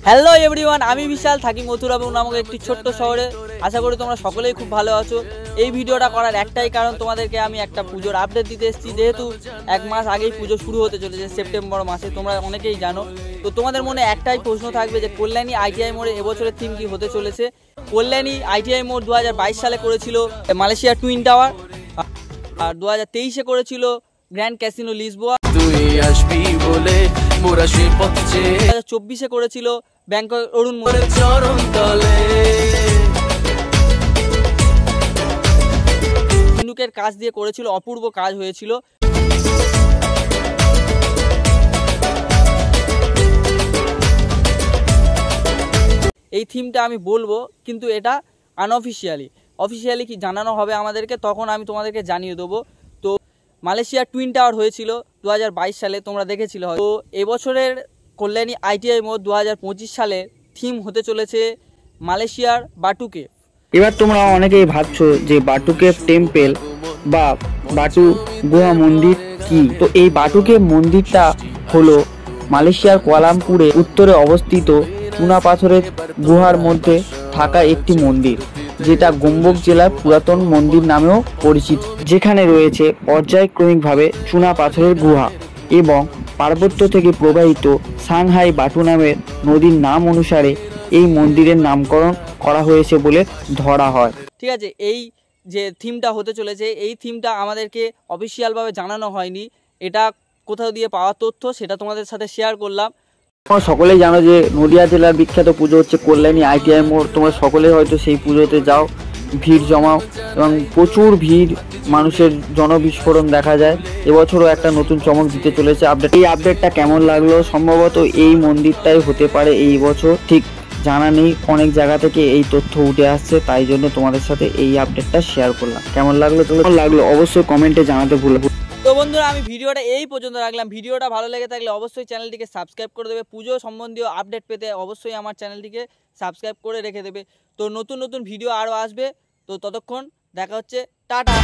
Hello everyone, আমি বিশাল থাকি মথুরাপুর নামক একটি ছোট্ট শহরে। আশা করি তোমরা সকলেই খুব ভালো আছো। এই ভিডিওটা করার একটাই কারণ, তোমাদেরকে আমি একটা পুজোর আপডেট দিতে এসেছি। যেহেতু এক মাস আগেই পুজো শুরু হতে চলেছে, সেপ্টেম্বর মাসে, তোমরা অনেকেই জানো। তো তোমাদের মনে একটাই প্রশ্ন থাকবে যে কল্যাণী আইটিআই মোড়ে এবছরের থিম কি হতে চলেছে। কল্যাণী আইটিআই মোড় 2022 সালে করেছিল মালয়েশিয়া টুইন টাওয়ার, আর 2023-এ করেছিল গ্র্যান্ড ক্যাসিনো লিসবোয়া, 2024-এ করেছিল ব্যাংকক অরুণ মোড়ে, ঝিনুকের কাজ দিয়ে করেছিল, অপূর্ব কাজ হয়েছিল। এই থিমটা আমি বলবো, কিন্তু এটা অফিসিয়ালি কি জানানো হবে আমাদেরকে, তখন আমি তোমাদেরকে জানিয়ে দেবো। তো মালয়েশিয়া টুইন টাওয়ার হয়েছিল 2022 সালে, তোমরা দেখেছিল। তো এবছরের কল্যাণী আইটিআই মোড় 2025 সালে থিম হতে চলেছে মালয়েশিয়ার বাটু কেভ। এবার তোমরা অনেকেই ভাবছো যে বাটু কেভ টেম্পল বা বাটু গুহা মন্দির কি। তো এই বাটু কেভ মন্দিরটা হলো মালয়েশিয়ার কুয়ালালামপুরে উত্তরে অবস্থিত চুনা পাথরের গুহার মধ্যে থাকা একটি মন্দির, যেটা গম্বক জেলার পুরাতন মন্দির নামেও পরিচিত, যেখানে রয়েছে পর্যায়ক্রমিকভাবে চুনা পাথরের গুহা এবং পার্বত্য থেকে প্রবাহিত সাংহাই বাটু নামের নদীর নাম অনুসারে এই মন্দিরের নামকরণ করা হয়েছে বলে ধরা হয়। ঠিক আছে, এই যে থিমটা হতে চলেছে, এই থিমটা আমাদেরকে অফিসিয়ালভাবে জানানো হয়নি। এটা কোথাও দিয়ে পাওয়া তথ্য, সেটা তোমাদের সাথে শেয়ার করলাম। তোমরা সকলেই জানো যে নদিয়া জেলার বিখ্যাত পুজো হচ্ছে কল্যাণী আইটিআই মোড়। তোমরা সকলেই হয়তো সেই পুজোতে যাও, ভিড় জমাও এবং প্রচুর ভিড়, মানুষের জনবিস্ফোরণ দেখা যায়। এবছরও একটা নতুন চমক দিতে চলেছে আপডেট। এই আপডেটটা কেমন লাগলো? সম্ভবত এই মন্দিরটাই হতে পারে এই বছর, ঠিক জানা নেই। অনেক জায়গা থেকে এই তথ্য উঠে আসছে, তাই জন্য তোমাদের সাথে এই আপডেটটা শেয়ার করলাম। কেমন লাগলো অবশ্যই কমেন্টে জানাতে ভুলো। তো বন্ধুরা, আমি ভিডিওটা এই পর্যন্ত রাখলাম। ভিডিওটা ভালো লেগে থাকলে অবশ্যই চ্যানেলটিকে সাবস্ক্রাইব করে দেবে। পুজো সম্বন্ধীয় আপডেট পেতে অবশ্যই আমার চ্যানেলটিকে সাবস্ক্রাইব করে রেখে দেবে। তো নতুন ভিডিও আরও আসবে। তো ততক্ষণ দেখা হচ্ছে, টাটা।